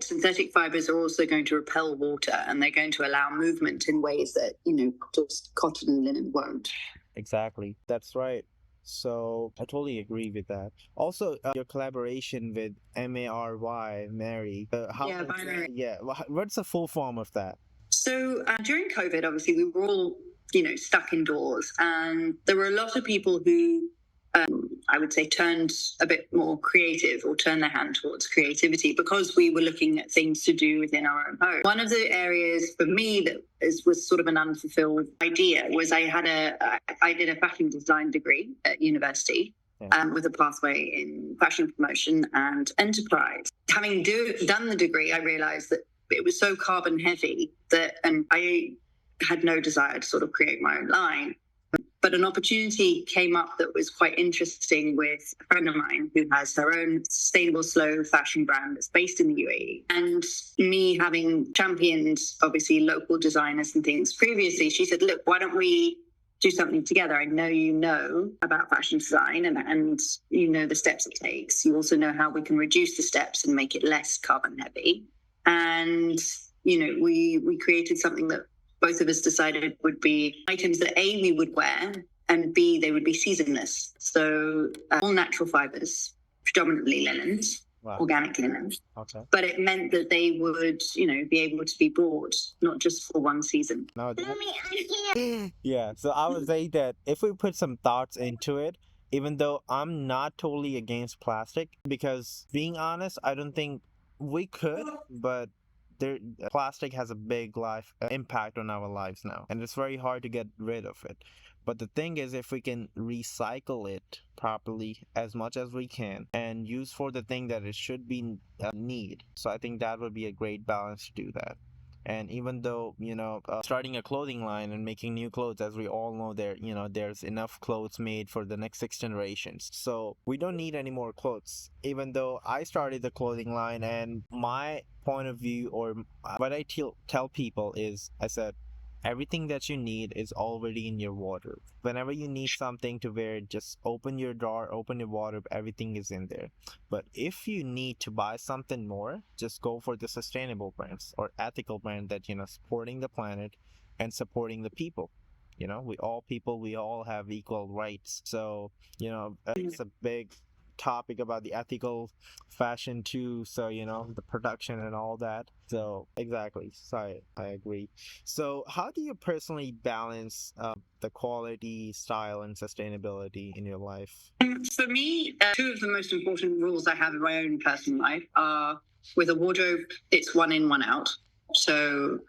Synthetic fibers are also going to repel water, and they're going to allow movement in ways that, just cotton and linen won't. Exactly. That's right. So I totally agree with that. Also, your collaboration with Mary. Yeah, by Mary. Yeah. What's the full form of that? So during COVID, obviously, we were all, stuck indoors, and there were a lot of people who, I would say, turned a bit more creative or turned their hand towards creativity because we were looking at things to do within our own home. One of the areas for me that was sort of an unfulfilled idea was I did a fashion design degree at university. With a pathway in fashion promotion and enterprise. Having done the degree, I realized that it was so carbon heavy and I had no desire to sort of create my own line. But an opportunity came up that was quite interesting with a friend of mine who has her own sustainable slow fashion brand that's based in the UAE. And me having championed, obviously, local designers and things previously, she said, look, why don't we do something together? I know you know about fashion design and you know the steps it takes. You also know how we can reduce the steps and make it less carbon heavy. And, we created something that both of us decided would be items that A, we would wear, and B, they would be seasonless. So all natural fibers, predominantly linens. Wow. Organic linens. Okay. But it meant that they would, be able to be bought, not just for one season. No, yeah, so I would say that if we put some thoughts into it, even though I'm not totally against plastic, because being honest, I don't think we could, but plastic has a big life impact on our lives now, and it's very hard to get rid of it. But the thing is, if we can recycle it properly as much as we can and use for the thing that it should be need, so I think that would be a great balance to do that. And even though, starting a clothing line and making new clothes, as we all know, there's enough clothes made for the next 6 generations. So we don't need any more clothes. Even though I started the clothing line, and my point of view, or what I tell people is, I said, everything that you need is already in your wardrobe. Whenever you need something to wear, just open your drawer, open your wardrobe, everything is in there. But if you need to buy something more, just go for the sustainable brands or ethical brand that, supporting the planet and supporting the people. We all have equal rights. So, it's a big topic about the ethical fashion too, so the production and all that. So exactly, so I agree. So how do you personally balance the quality, style, and sustainability in your life? For me, two of the most important rules I have in my own personal life are, with a wardrobe, it's one in, one out. So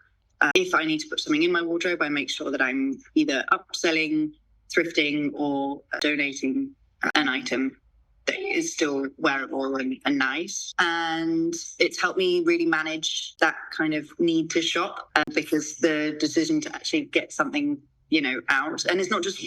if I need to put something in my wardrobe, I make sure that I'm either upselling, thrifting, or donating an item that is still wearable and nice. And it's helped me really manage that kind of need to shop, because the decision to actually get something, out, and it's not just,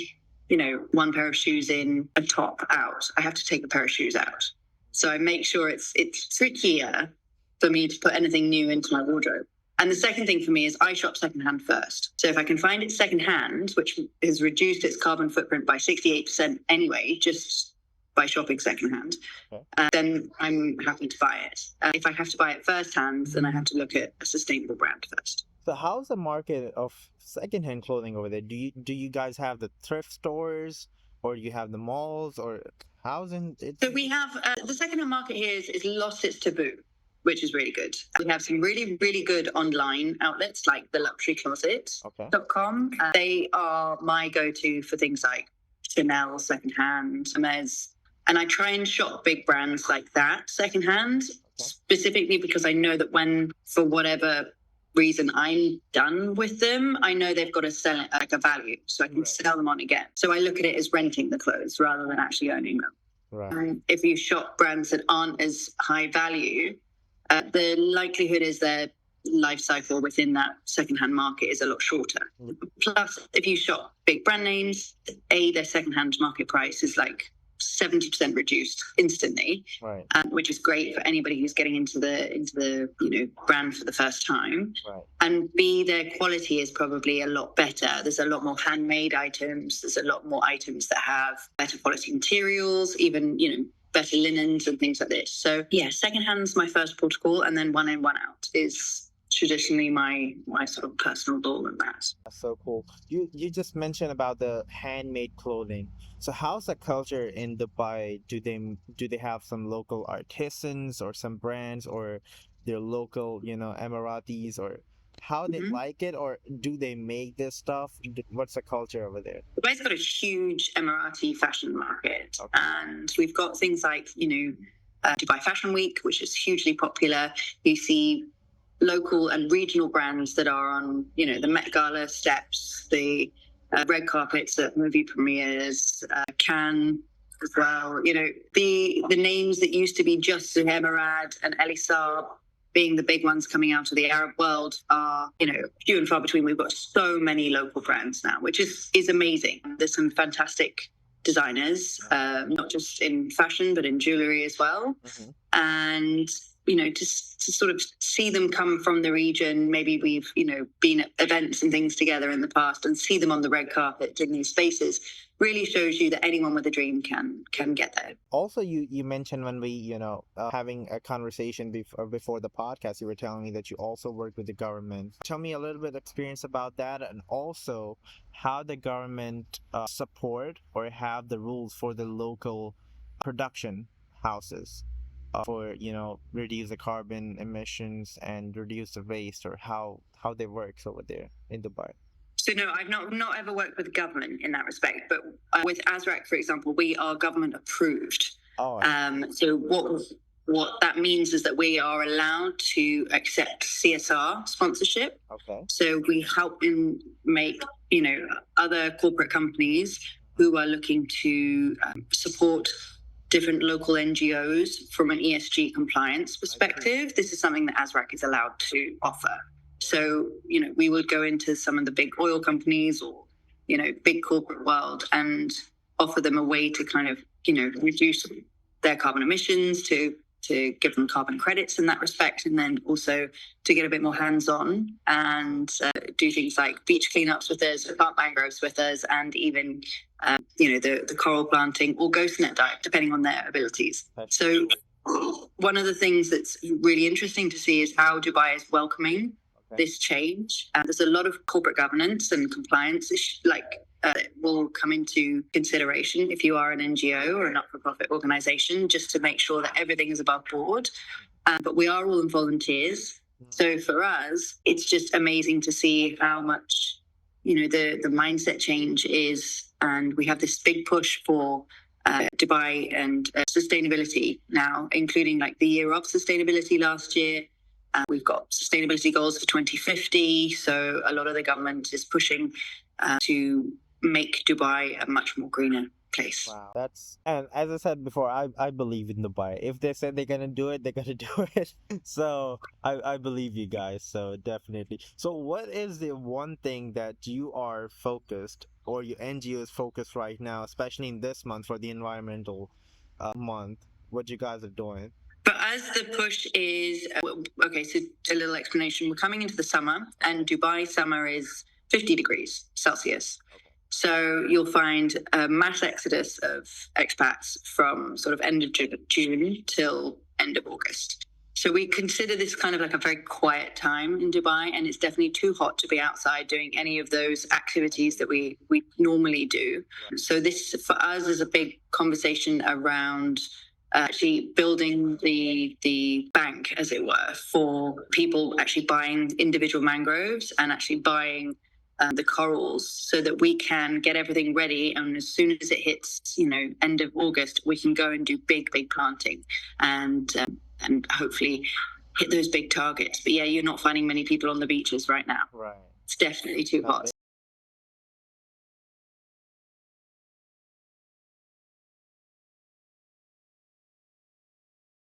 one pair of shoes in, a top out. I have to take a pair of shoes out. So I make sure it's trickier for me to put anything new into my wardrobe. And the second thing for me is I shop secondhand first. So if I can find it secondhand, which has reduced its carbon footprint by 68% anyway, just by shopping secondhand, then I'm happy to buy it. If I have to buy it firsthand, then I have to look at a sustainable brand first. So how's the market of secondhand clothing over there? Do you guys have the thrift stores, or do you have the malls, or how's it? So we have the secondhand market here is lost its taboo, which is really good. We have some really, really good online outlets like the luxurycloset.com. They are my go-to for things like Chanel secondhand, Hermes. And I try and shop big brands like that secondhand, specifically because I know that when, for whatever reason, I'm done with them, I know they've got to sell it like a value, so I can sell them on again. So I look at it as renting the clothes rather than actually owning them. Right. If you shop brands that aren't as high value, the likelihood is their life cycle within that secondhand market is a lot shorter. Plus, if you shop big brand names, their secondhand market price is like 70% reduced instantly, right. Which is great for anybody who's getting into the brand for the first time. Right. And B, their quality is probably a lot better. There's a lot more handmade items. There's a lot more items that have better quality materials. Even better linens and things like this. So yeah, secondhand's my first port of call, and then one in, one out is traditionally my sort of personal goal in that. That's so cool. You just mentioned about the handmade clothing. So how's the culture in Dubai? Do they have some local artisans or some brands or their local, Emiratis, or how they like it, or do they make this stuff? What's the culture over there? Dubai's got a huge Emirati fashion market, Okay. and we've got things like, Dubai Fashion Week, which is hugely popular. You see local and regional brands that are on, the Met Gala steps, the red carpets at movie premieres, Cannes as well. The names that used to be just Zuhair Murad and Elisab being the big ones coming out of the Arab world are, few and far between. We've got so many local brands now, which is amazing. There's some fantastic designers, not just in fashion, but in jewelry as well. Mm-hmm. And to sort of see them come from the region. Maybe we've, been at events and things together in the past, and see them on the red carpet in these spaces really shows you that anyone with a dream can get there. Also, you mentioned when we, having a conversation before the podcast, you were telling me that you also work with the government. Tell me a little bit of experience about that, and also how the government support or have the rules for the local production houses. For reduce the carbon emissions and reduce the waste, or how they work over there in Dubai. So no, I've not ever worked with the government in that respect, but with ASRAC, for example, we are government approved. Oh. So what that means is that we are allowed to accept CSR sponsorship. Okay. So we help make other corporate companies who are looking to support different local NGOs from an ESG compliance perspective. This is something that ASRAC is allowed to offer. So, we would go into some of the big oil companies or, big corporate world and offer them a way to kind of, reduce their carbon emissions, to give them carbon credits in that respect, and then also to get a bit more hands-on and do things like beach cleanups with us, plant mangroves with us, and even the coral planting or ghost net diet, depending on their abilities. So one of the things that's really interesting to see is how Dubai is welcoming this change. There's a lot of corporate governance and compliance will come into consideration if you are an NGO or a not-for-profit organization, just to make sure that everything is above board. But we are all volunteers. So for us, it's just amazing to see how much, the mindset change is. And we have this big push for Dubai and sustainability now, including like the year of sustainability last year. We've got sustainability goals for 2050. So a lot of the government is pushing to make Dubai a much more greener place. Wow. And as I said before, I believe in Dubai. If they said they're gonna do it, they're gonna do it. So I believe you guys. So definitely. So what is the one thing that you are focused, or your NGO is focused right now, especially in this month for the environmental month? What you guys are doing? For us, the push is okay. So a little explanation: we're coming into the summer, and Dubai summer is 50 degrees Celsius. So you'll find a mass exodus of expats from sort of end of June till end of August. So we consider this kind of like a very quiet time in Dubai, and it's definitely too hot to be outside doing any of those activities that we normally do. So this, for us, is a big conversation around actually building the bank, as it were, for people actually buying individual mangroves and actually buying the corals, so that we can get everything ready, and as soon as it hits end of August, we can go and do big planting and hopefully hit those big targets. But yeah, you're not finding many people on the beaches right now. Right. It's definitely too hot.